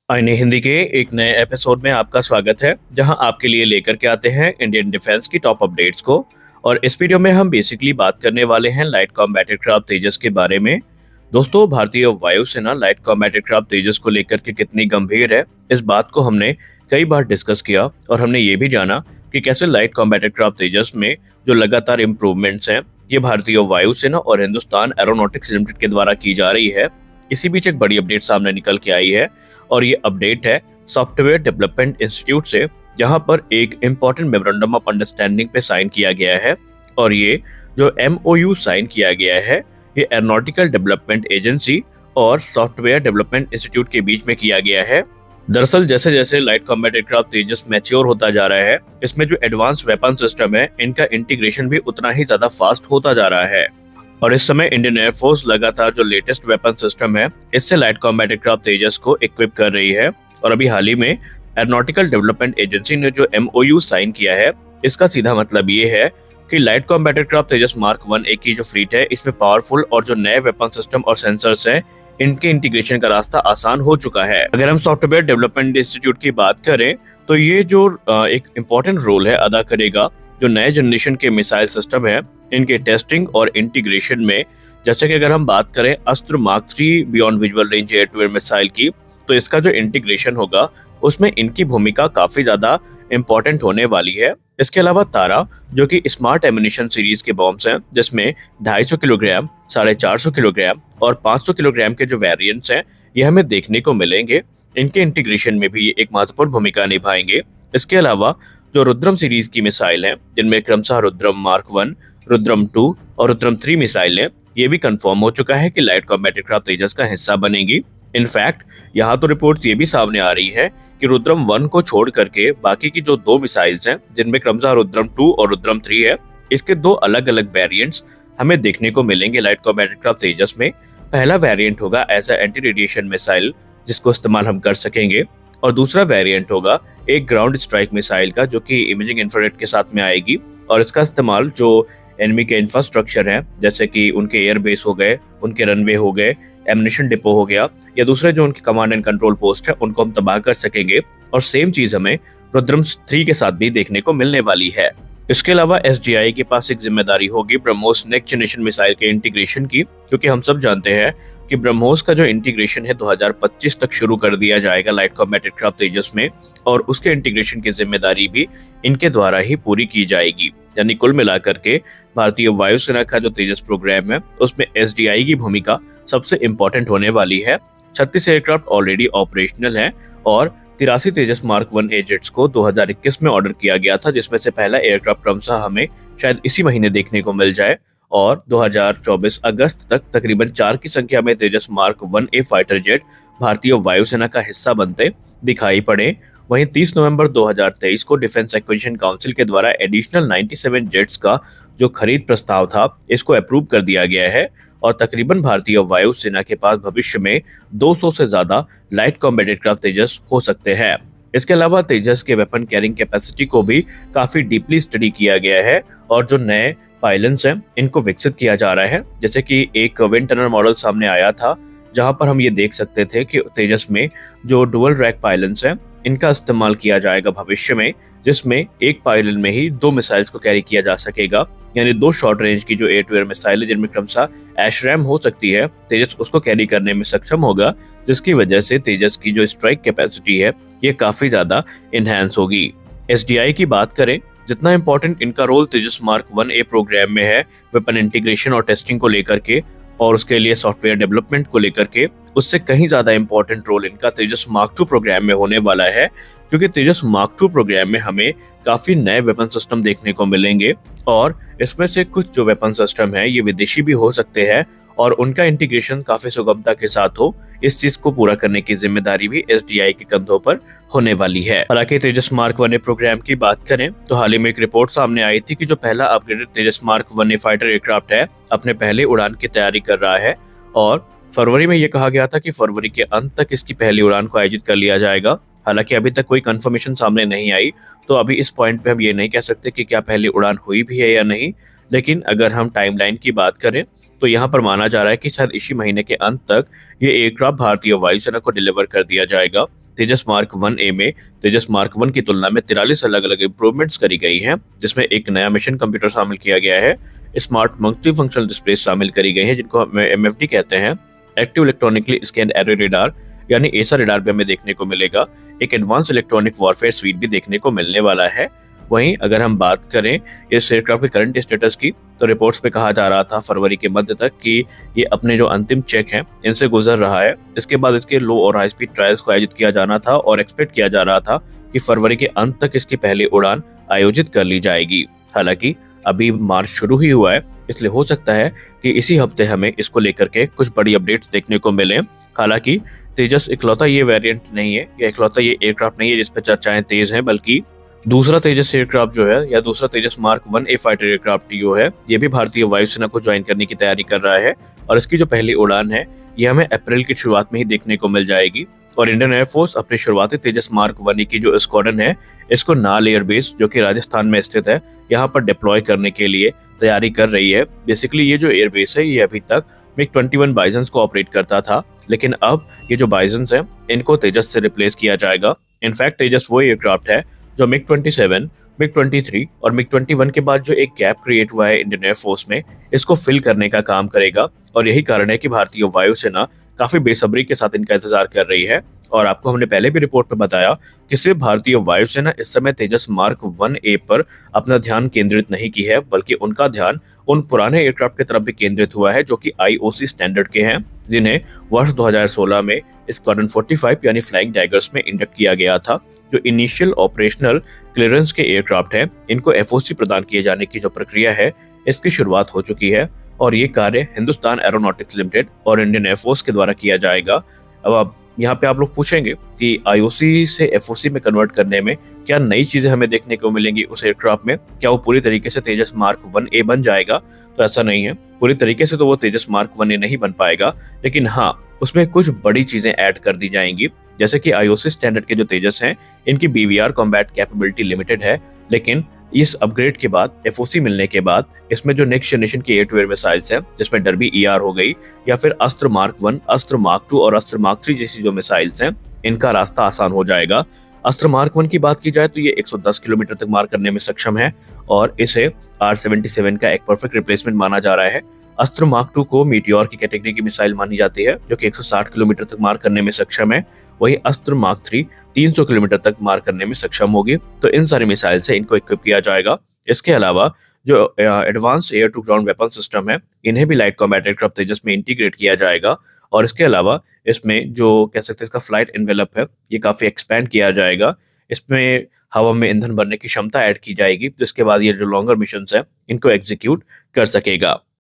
आईने हिंदी के एक नए एपिसोड में आपका स्वागत है, जहां आपके लिए लेकर के आते हैं इंडियन डिफेंस की टॉप अपडेट्स को। और इस वीडियो में हम बेसिकली बात करने वाले हैं लाइट कॉम्बैट एयरक्राफ्ट तेजस के बारे में। दोस्तों, भारतीय वायुसेना लाइट कॉम्बैट एयरक्राफ्ट तेजस को लेकर के कितनी गंभीर है, इस बात को हमने कई बार डिस्कस किया और हमने ये भी जाना कि कैसे लाइट कॉम्बैट एयरक्राफ्ट तेजस में जो लगातार इम्प्रूवमेंट्स हैं, ये भारतीय वायुसेना और हिंदुस्तान एरोनॉटिक्स लिमिटेड के द्वारा की जा रही है। इसी बीच एक बड़ी अपडेट सामने निकल के आई है और ये अपडेट है सॉफ्टवेयर डेवलपमेंट इंस्टीट्यूट से, जहां पर एक इम्पॉर्टेंट मेमोरेंडम ऑफ अंडरस्टैंडिंग पे साइन किया गया है। और ये जो एमओयू साइन किया गया है, ये एरोनॉटिकल डेवलपमेंट एजेंसी और सॉफ्टवेयर डेवलपमेंट इंस्टीट्यूट के बीच में किया गया है। दरअसल जैसे जैसे लाइट कॉम्बैट एयरक्राफ्ट तेजस मैच्योर होता जा रहा है, इसमें जो एडवांस वेपन सिस्टम है, इनका इंटीग्रेशन भी उतना ही ज्यादा फास्ट होता जा रहा है। और इस समय इंडियन एयरफोर्स लगातार जो लेटेस्ट वेपन सिस्टम है, इससे लाइट कॉम्बैट एयरक्राफ्ट तेजस को इक्विप कर रही है। और अभी हाल ही में एरोनॉटिकल डेवलपमेंट एजेंसी ने जो एमओयू साइन किया है, इसका सीधा मतलब ये है कि लाइट कॉम्बैट एयरक्राफ्ट तेजस मार्क 1A की जो फ्लीट है, इसमें पावरफुल और जो नए वेपन सिस्टम और सेंसर्स हैं, इनके इंटीग्रेशन का रास्ता आसान हो चुका है। अगर हम सॉफ्टवेयर डेवलपमेंट इंस्टीट्यूट की बात करें, तो ये जो एक इम्पोर्टेंट रोल है अदा करेगा जो नए जनरेशन के मिसाइल सिस्टम है, इनके टेस्टिंग और इंटीग्रेशन में। जैसे कि अगर हम बात करें Astra mark 3 beyond visual range air to air missile की, तो इसका जो इंटीग्रेशन होगा उसमें इनकी भूमिका काफी ज्यादा इंपॉर्टेंट होने वाली है। इसके अलावा तारा, जो कि स्मार्ट एमिनिशन सीरीज के बॉम्ब्स हैं, जिसमें 250 किलोग्राम, 450 किलोग्राम और 500 किलोग्राम के जो वेरिएंट्स हैं, ये हमें देखने को मिलेंगे। इनके इंटीग्रेशन में भी ये एक महत्वपूर्ण भूमिका निभाएंगे। इसके अलावा जो रुद्रम सीरीज की मिसाइल हैं, जिनमें क्रमशः रुद्रम मार्क 1, रुद्रम 2 और रुद्रम 3 मिसाइल हैं, ये भी कंफर्म हो चुका है कि लाइट कॉम्बैट एयरक्राफ्ट तेजस का हिस्सा बनेगी। इनफैक्ट यहाँ तो रिपोर्ट ये भी सामने आ रही है कि रुद्रम 1 को छोड़ करके बाकी की जो 2 मिसाइल्स हैं, जिनमें क्रमशः रुद्रम 2 और रुद्रम 3 है, इसके 2 अलग अलग वेरिएंट्स हमें देखने को मिलेंगे लाइट कॉम्बैट एयरक्राफ्ट तेजस में। पहला वेरिएंट होगा as a anti radiation missile, जिसको इस्तेमाल हम कर सकेंगे। और दूसरा वेरिएंट होगा एक ग्राउंड स्ट्राइक मिसाइल का, जो कि इमेजिंग इंफ्रारेड के साथ में आएगी। और इसका इस्तेमाल जो एनिमी के इंफ्रास्ट्रक्चर हैं, जैसे कि उनके एयरबेस हो गए, उनके रनवे हो गए, एम्युनिशन डिपो हो गया, या दूसरे जो उनके कमांड एंड कंट्रोल पोस्ट है, उनको हम तबाह कर सकेंगे। और सेम चीज हमें रुद्रम 3 के साथ भी देखने को मिलने वाली है। इसके अलावा एसडीआई के पास एक जिम्मेदारी होगी ब्रह्मोस नेक्स्ट जनरेशन मिसाइल के इंटीग्रेशन की, क्योंकि हम सब जानते हैं कि ब्रह्मोस का जो इंटीग्रेशन है 2025 तक शुरू कर दिया जाएगा लाइट कॉम्बैट एयरक्राफ्ट तेजस में, और उसके इंटीग्रेशन की जिम्मेदारी भी इनके द्वारा ही पूरी की जाएगी। यानी कुल मिलाकर के भारतीय वायुसेना का जो तेजस प्रोग्राम है, उसमें एसडीआई की भूमिका सबसे इम्पोर्टेंट होने वाली है। 36 एयरक्राफ्ट ऑलरेडी ऑपरेशनल हैं और 83 तेजस मार्क 1A जेट्स को 2021 में ऑर्डर किया गया था, जिसमें से पहला एयरक्राफ्ट क्रमशः हमें शायद इसी महीने देखने को मिल जाए। और 2024 अगस्त तक तकरीबन 4 की संख्या में तेजस मार्क 1A फाइटर जेट भारतीय वायुसेना का हिस्सा बनते दिखाई पड़े। वहीं 30 नवंबर 2023 को डिफेंस एक्विजिशन काउंसिल के द्वारा एडिशनल 97 जेट्स का जो खरीद प्रस्ताव था, इसको अप्रूव कर दिया गया है। और तकरीबन भारतीय वायुसेना के पास भविष्य में 200 से ज्यादा लाइट कॉम्बैट एयरक्राफ्ट तेजस हो सकते हैं। इसके अलावा तेजस के वेपन कैरिंग कैपेसिटी को भी काफी डीपली स्टडी किया गया है और जो नए पायलट्स हैं, इनको विकसित किया जा रहा है। जैसे कि एक विंड टनर मॉडल सामने आया था, जहां पर हम ये देख सकते थे कि तेजस में जो डुअल रैक पायलट्स हैं, इनका इस्तेमाल किया जाएगा भविष्य में, जिसमें एक पायलट में ही 2 मिसाइल्स को कैरी किया जा सकेगा। यानी 2 शॉर्ट रेंज की जो एयर टू एयर मिसाइल है, जिनमें क्रमशः एशरैम हो सकती है, तेजस उसको कैरी करने में सक्षम होगा, जिसकी वजह से तेजस की जो स्ट्राइक कैपेसिटी है, ये काफी ज्यादा इनहैंस होगी। एसडीआई की बात करें, जितना इंपॉर्टेंट इनका रोल तेजस मार्क 1A प्रोग्राम में है वेपन इंटीग्रेशन और टेस्टिंग को लेकर के, और उसके लिए सॉफ्टवेयर डेवलपमेंट को लेकर के, उससे कहीं ज्यादा इंपॉर्टेंट रोल इनका तेजस मार्क 2 प्रोग्राम में होने वाला है। क्योंकि तेजस मार्क 2 प्रोग्राम में हमें काफी नए वेपन सिस्टम देखने को मिलेंगे, और इसमें से कुछ जो वेपन सिस्टम है, ये विदेशी भी हो सकते हैं और उनका इंटीग्रेशन काफी सुगमता के साथ हो। इस चीज को पूरा करने की जिम्मेदारी भी एसडीआई के कंधों पर होने वाली है। हालांकि तेजस मार्क 1A प्रोग्राम की बात करें, तो हाल ही में एक रिपोर्ट सामने आई थी कि जो पहला अपग्रेडेड तेजस मार्क 1A फाइटर एयरक्राफ्ट है, अपने पहले उड़ान की तैयारी कर रहा है। और फरवरी में ये कहा गया था कि फरवरी के अंत तक इसकी पहली उड़ान को आयोजित कर लिया जाएगा। हालांकि अभी तक कोई कंफर्मेशन सामने नहीं आई, तो अभी इस पॉइंट पे हम ये नहीं कह सकते कि क्या पहली उड़ान हुई भी है या नहीं। लेकिन अगर हम टाइमलाइन की बात करें तो यहाँ पर माना जा रहा है कि शायद इसी महीने के अंत तक ये एयरक्राफ्ट भारतीय वायुसेना को डिलीवर कर दिया जाएगा। तेजस मार्क 1A में तेजस मार्क 1 की तुलना में 43 अलग अलग इंप्रूवमेंट्स करी गई हैं, जिसमें एक नया मिशन कंप्यूटर शामिल किया गया है, स्मार्ट मल्टी फंक्शनल डिस्प्ले शामिल करी गई है जिनको हम MFD कहते हैं, active electronically scan array radar यानी ऐसा रेडार भी हमें देखने को मिलेगा, एक एडवांस इलेक्ट्रॉनिक वॉरफेयर स्वीट भी देखने को मिलने वाला है। वहीं अगर हम बात करें इस एयरक्राफ्ट के करंट स्टेटस की, तो रिपोर्ट्स में कहा जा रहा था फरवरी के मध्य तक कि ये अपने जो अंतिम चेक हैं इनसे गुजर रहा है। इसके बाद इसके लो और हाई स्पीड ट्रायल्स को आयोजित किया जाना था और एक्सपेक्ट किया जा रहा था कि फरवरी के अंत तक इसकी पहली उड़ान आयोजित कर ली जाएगी। हालांकि अभी मार्च शुरू ही हुआ है, इसलिए हो सकता है कि इसी हफ्ते हमें इसको लेकर के कुछ बड़ी अपडेट्स देखने को मिले। हालांकि तेजस इकलौता ये वेरिएंट नहीं है या इकलौता ये एयरक्राफ्ट नहीं है जिस पर चर्चाएं तेज हैं, बल्कि दूसरा तेजस एयरक्राफ्ट जो है या दूसरा तेजस मार्क 1A फाइटर एयरक्राफ्ट जो है ये भी भारतीय वायुसेना को ज्वाइन करने की तैयारी कर रहा है और इसकी जो पहली उड़ान है ये हमें अप्रैल की शुरुआत में ही देखने को मिल जाएगी। और इंडियन एयरफोर्स अपनी शुरुआती तेजस मार्क 1A की जो स्क्वाड्रन है इसको नाल एयरबेस जो कि राजस्थान में स्थित है यहाँ पर डिप्लॉय करने के लिए तैयारी कर रही है। बेसिकली ये जो एयरबेस है ये अभी तक MiG-21 बाइजन्स को ऑपरेट करता था, लेकिन अब ये जो बाइजन्स हैं इनको तेजस से रिप्लेस किया जाएगा। इनफैक्ट तेजस वो एयरक्राफ्ट है जो MiG-27, MiG-23 और MiG-21 के बाद जो एक गैप क्रिएट हुआ है इंडियन एयरफोर्स में, इसको फिल करने का काम करेगा। और यही कारण है कि भारतीय वायुसेना काफी बेसब्री के साथ इनका इंतजार कर रही है। और आपको हमने पहले भी रिपोर्ट में बताया कि सिर्फ भारतीय वायुसेना इस समय तेजस मार्क 1A पर अपना ध्यान केंद्रित नहीं की है, बल्कि उनका ध्यान उन पुराने एयरक्राफ्ट की तरफ भी केंद्रित हुआ है जो कि IOC स्टैंडर्ड के हैं, जिन्हें वर्ष 2016 में स्क्वाड्रन 45 यानी फ्लाइंग टाइगर्स में इंडक्ट किया गया था। जो इनिशियल ऑपरेशनल क्लियरेंस के एयरक्राफ्ट हैं इनको FOC प्रदान किए जाने की जो प्रक्रिया है इसकी शुरुआत हो चुकी है और ये कार्य हिंदुस्तान एरोनॉटिक्स लिमिटेड और इंडियन एयरफोर्स के द्वारा किया जाएगा। अब आप यहाँ पे आप लोग पूछेंगे कि IOC से FOC में कन्वर्ट करने में क्या नई चीजें हमें देखने को मिलेंगी उस एयरक्राफ्ट में, क्या वो पूरी तरीके से तेजस मार्क 1A बन जाएगा? तो ऐसा नहीं है, पूरी तरीके से तो वो तेजस मार्क 1A नहीं बन पाएगा, लेकिन हाँ उसमें कुछ बड़ी चीजें ऐड कर दी जाएंगी। जैसे कि IOC स्टैंडर्ड के जो तेजस हैं इनकी BVR कॉम्बैट कैपेबिलिटी लिमिटेड है, लेकिन इस अपग्रेड के बाद FOC मिलने के बाद इसमें जो नेक्स्ट जनरेशन के एयर टू एयर मिसाइल्स हैं जिसमें डर्बी ER हो गई या फिर अस्त्र मार्क 1, अस्त्र मार्क 2 और अस्त्र मार्क 3 जैसी जो मिसाइल्स हैं इनका रास्ता आसान हो जाएगा। अस्त्र मार्क 1 की बात की जाए तो ये 110 किलोमीटर तक मार करने में सक्षम है और इसे R-77 का एक परफेक्ट रिप्लेसमेंट माना जा रहा है। अस्त्र मार्क 2 को मीटियोर की कैटेगरी की मिसाइल मानी जाती है जो कि 160 किलोमीटर तक मार करने में सक्षम है। वही अस्त्र मार्क 3 300 किलोमीटर तक मार करने में सक्षम होगी। तो इन सारी मिसाइल से इनको इक्विप किया जाएगा। इसके अलावा जो advance air to ground weapon system है इन्हें भी लाइट कॉम्बैट एयरक्राफ्ट तेजस में इंटीग्रेट किया जाएगा और इसके अलावा इसमें जो कह सकते हैं इसका फ्लाइट एनवेलप है ये काफी एक्सपैंड किया जाएगा। इसमें हवा में ईंधन भरने की क्षमता ऐड की जाएगी जिसके बाद ये जो लॉन्गर मिशन है इनको एग्जीक्यूट कर सकेगा।